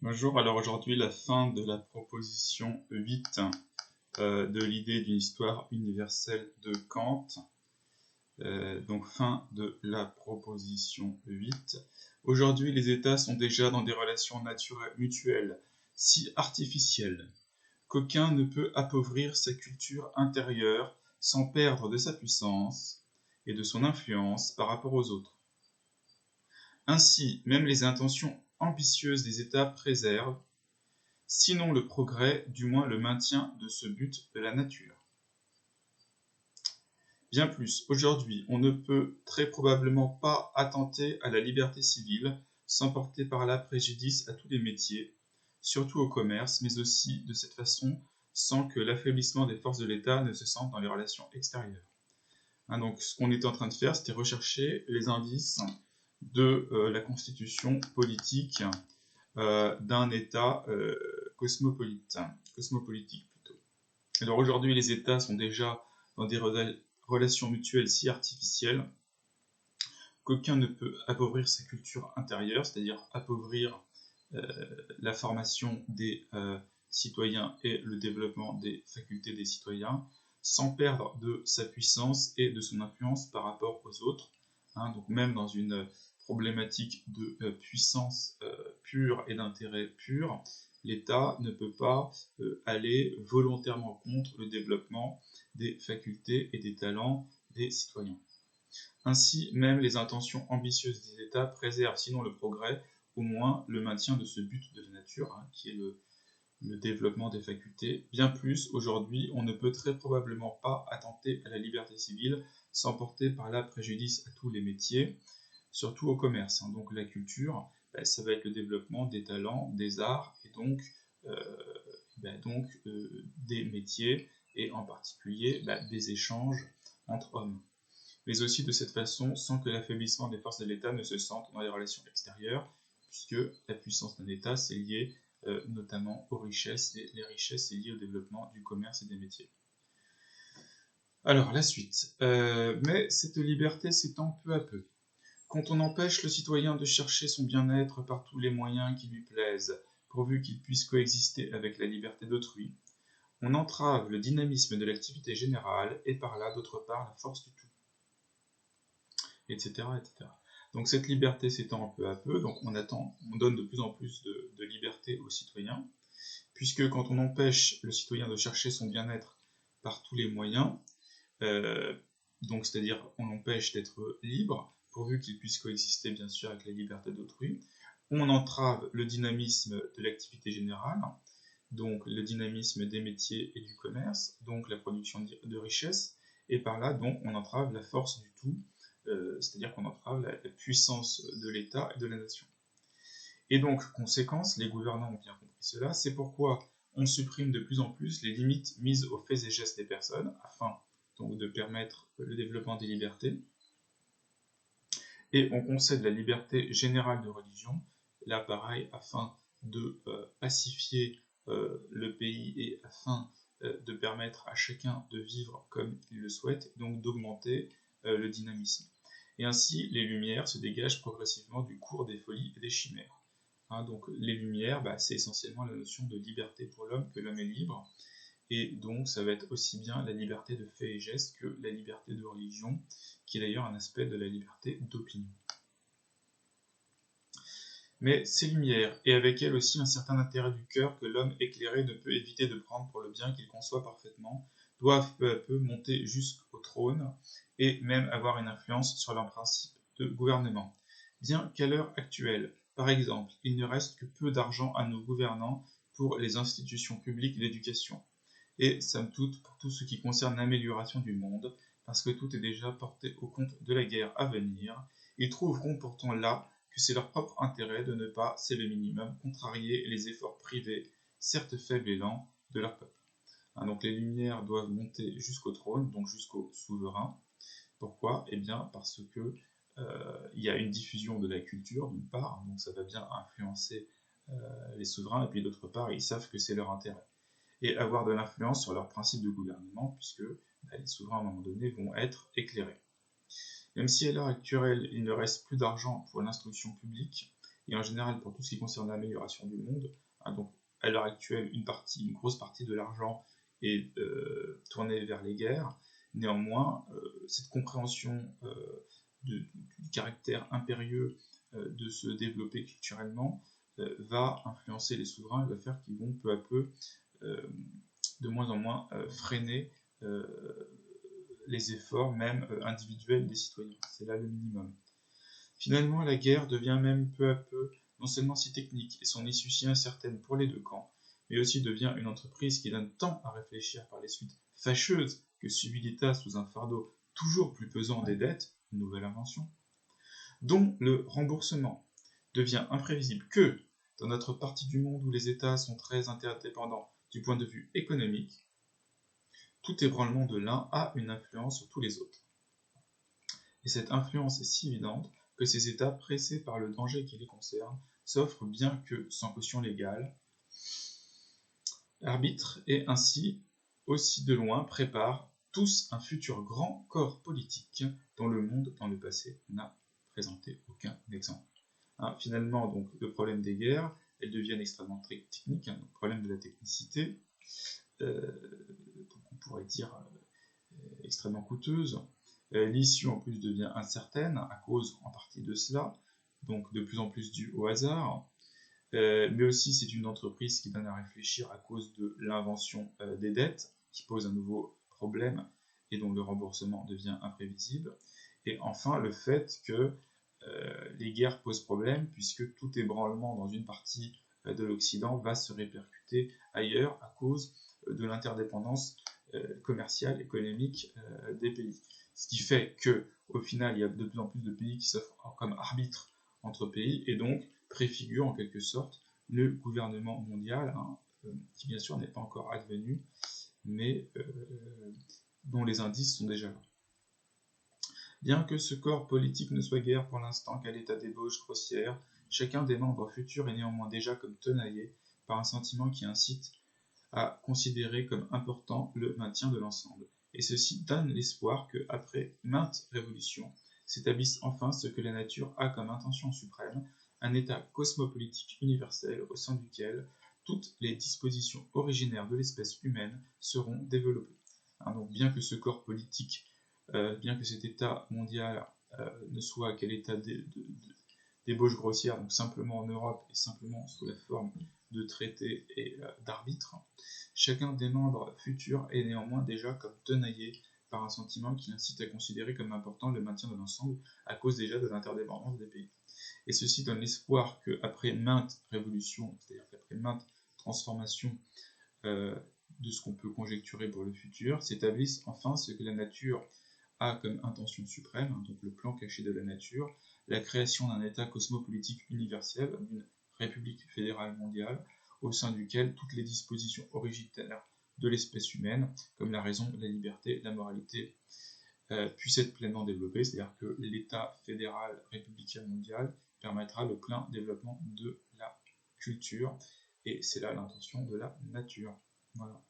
Bonjour, alors aujourd'hui la fin de la proposition 8 de l'idée d'une histoire universelle de Kant. Donc fin de la proposition 8. Aujourd'hui les États sont déjà dans des relations naturelles mutuelles si artificielles qu'aucun ne peut appauvrir sa culture intérieure sans perdre de sa puissance et de son influence par rapport aux autres. Ainsi, même les intentions ambitieuses des États préservent, sinon le progrès, du moins le maintien de ce but de la nature. Bien plus, aujourd'hui, on ne peut très probablement pas attenter à la liberté civile sans porter par là préjudice à tous les métiers, surtout au commerce, mais aussi de cette façon sans que l'affaiblissement des forces de l'État ne se sente dans les relations extérieures. Donc ce qu'on était en train de faire, c'était rechercher les indices de la constitution politique d'un État cosmopolitique plutôt. Alors aujourd'hui, les États sont déjà dans des relations mutuelles si artificielles qu'aucun ne peut appauvrir sa culture intérieure, c'est-à-dire appauvrir la formation des citoyens et le développement des facultés des citoyens, sans perdre de sa puissance et de son influence par rapport aux autres. Donc même dans une problématique de puissance pure et d'intérêt pur, l'État ne peut pas aller volontairement contre le développement des facultés et des talents des citoyens. Ainsi, même les intentions ambitieuses des États préservent, sinon le progrès, au moins le maintien de ce but de la nature, qui est le développement des facultés. Bien plus, aujourd'hui, on ne peut très probablement pas attenter à la liberté civile sans porter par là préjudice à tous les métiers, surtout au commerce. Donc la culture, ça va être le développement des talents, des arts, et donc, des métiers, et en particulier des échanges entre hommes. Mais aussi de cette façon, sans que l'affaiblissement des forces de l'État ne se sente dans les relations extérieures, puisque la puissance d'un État, c'est lié notamment aux richesses, et les richesses, c'est lié au développement du commerce et des métiers. Alors, la suite. Mais cette liberté s'étend peu à peu. Quand on empêche le citoyen de chercher son bien-être par tous les moyens qui lui plaisent, pourvu qu'il puisse coexister avec la liberté d'autrui, on entrave le dynamisme de l'activité générale et par là, d'autre part, la force du tout, etc., etc. Donc cette liberté s'étend peu à peu, donc on donne de plus en plus de liberté aux citoyens, puisque quand on empêche le citoyen de chercher son bien-être par tous les moyens, donc c'est-à-dire on l'empêche d'être libre, pourvu qu'il puisse coexister bien sûr avec la liberté d'autrui, on entrave le dynamisme de l'activité générale, donc le dynamisme des métiers et du commerce, donc la production de richesses, et par là donc on entrave la force du tout, c'est-à-dire qu'on entrave la puissance de l'État et de la nation. Et donc, conséquence, les gouvernants ont bien compris cela, c'est pourquoi on supprime de plus en plus les limites mises aux faits et gestes des personnes, afin donc de permettre le développement des libertés, et on concède la liberté générale de religion, là pareil, afin de pacifier le pays et afin de permettre à chacun de vivre comme il le souhaite, et donc d'augmenter le dynamisme. Et ainsi, les Lumières se dégagent progressivement du cours des folies et des chimères. Donc les Lumières, c'est essentiellement la notion de liberté pour l'homme, que l'homme est libre, et donc ça va être aussi bien la liberté de fait et geste que la liberté de religion, qui est d'ailleurs un aspect de la liberté d'opinion. Mais ces lumières, et avec elles aussi un certain intérêt du cœur que l'homme éclairé ne peut éviter de prendre pour le bien qu'il conçoit parfaitement, doivent peu à peu monter jusqu'au trône, et même avoir une influence sur leurs principes de gouvernement. Bien qu'à l'heure actuelle, par exemple, il ne reste que peu d'argent à nos gouvernants pour les institutions publiques d'éducation, et somme toute pour tout ce qui concerne l'amélioration du monde, parce que tout est déjà porté au compte de la guerre à venir, ils trouveront pourtant là que c'est leur propre intérêt de ne pas, c'est le minimum, contrarier les efforts privés, certes faibles et lents, de leur peuple. Donc les Lumières doivent monter jusqu'au trône, donc jusqu'au souverain. Pourquoi ? Eh bien parce que il y a une diffusion de la culture d'une part, donc ça va bien influencer les souverains, et puis d'autre part, ils savent que c'est leur intérêt. Et avoir de l'influence sur leurs principes de gouvernement, puisque les souverains à un moment donné vont être éclairés. Même si à l'heure actuelle il ne reste plus d'argent pour l'instruction publique, et en général pour tout ce qui concerne l'amélioration du monde. Donc à l'heure actuelle, une grosse partie de l'argent est tournée vers les guerres. Néanmoins, cette compréhension du caractère impérieux de se développer culturellement va influencer les souverains et va faire qu'ils vont peu à peu de moins en moins freiner les efforts même individuels des citoyens. C'est là le minimum. Finalement, la guerre devient même peu à peu non seulement si technique et son issue si incertaine pour les deux camps, mais aussi devient une entreprise qui donne tant à réfléchir par les suites fâcheuses que subit l'État sous un fardeau toujours plus pesant des dettes, une nouvelle invention, dont le remboursement devient imprévisible que dans notre partie du monde où les États sont très interdépendants du point de vue économique, tout ébranlement de l'un a une influence sur tous les autres. Et cette influence est si évidente que ces États, pressés par le danger qui les concerne, s'offrent bien que sans caution légale, arbitrent et ainsi, aussi de loin, préparent tous un futur grand corps politique dont le monde, dans le passé, n'a présenté aucun exemple. Finalement, donc, le problème des guerres, elles deviennent extrêmement techniques, le problème de la technicité, donc on pourrait dire extrêmement coûteuse. L'issue en plus devient incertaine à cause en partie de cela, donc de plus en plus due au hasard, mais aussi c'est une entreprise qui donne à réfléchir à cause de l'invention des dettes, qui pose un nouveau problème et dont le remboursement devient imprévisible, et enfin le fait que les guerres posent problème puisque tout ébranlement dans une partie de l'Occident va se répercuter ailleurs à cause de l'interdépendance commerciale, économique des pays. Ce qui fait que, au final, il y a de plus en plus de pays qui s'offrent comme arbitre entre pays et donc préfigurent en quelque sorte le gouvernement mondial, qui bien sûr n'est pas encore advenu, mais dont les indices sont déjà là. Bien que ce corps politique ne soit guère pour l'instant qu'à l'état d'ébauche grossière, chacun des membres futurs est néanmoins déjà comme tenaillé par un sentiment qui incite à considérer comme important le maintien de l'ensemble. Et ceci donne l'espoir que, après maintes révolutions, s'établisse enfin ce que la nature a comme intention suprême, un état cosmopolitique universel au sein duquel toutes les dispositions originaires de l'espèce humaine seront développées. Donc bien que ce corps politique, bien que cet état mondial ne soit qu'à l'état d'ébauche grossière, donc simplement en Europe et simplement sous la forme de traités et d'arbitres, chacun des membres futurs est néanmoins déjà comme tenaillé par un sentiment qui incite à considérer comme important le maintien de l'ensemble à cause déjà de l'interdépendance des pays. Et ceci donne l'espoir qu'après maintes révolutions, c'est-à-dire qu'après maintes transformations de ce qu'on peut conjecturer pour le futur, s'établisse enfin ce que la nature a comme intention suprême, donc le plan caché de la nature, la création d'un État cosmopolitique universel, d'une République fédérale mondiale, au sein duquel toutes les dispositions originaires de l'espèce humaine, comme la raison, la liberté, la moralité, puissent être pleinement développées, c'est-à-dire que l'État fédéral républicain mondial permettra le plein développement de la culture, et c'est là l'intention de la nature. Voilà.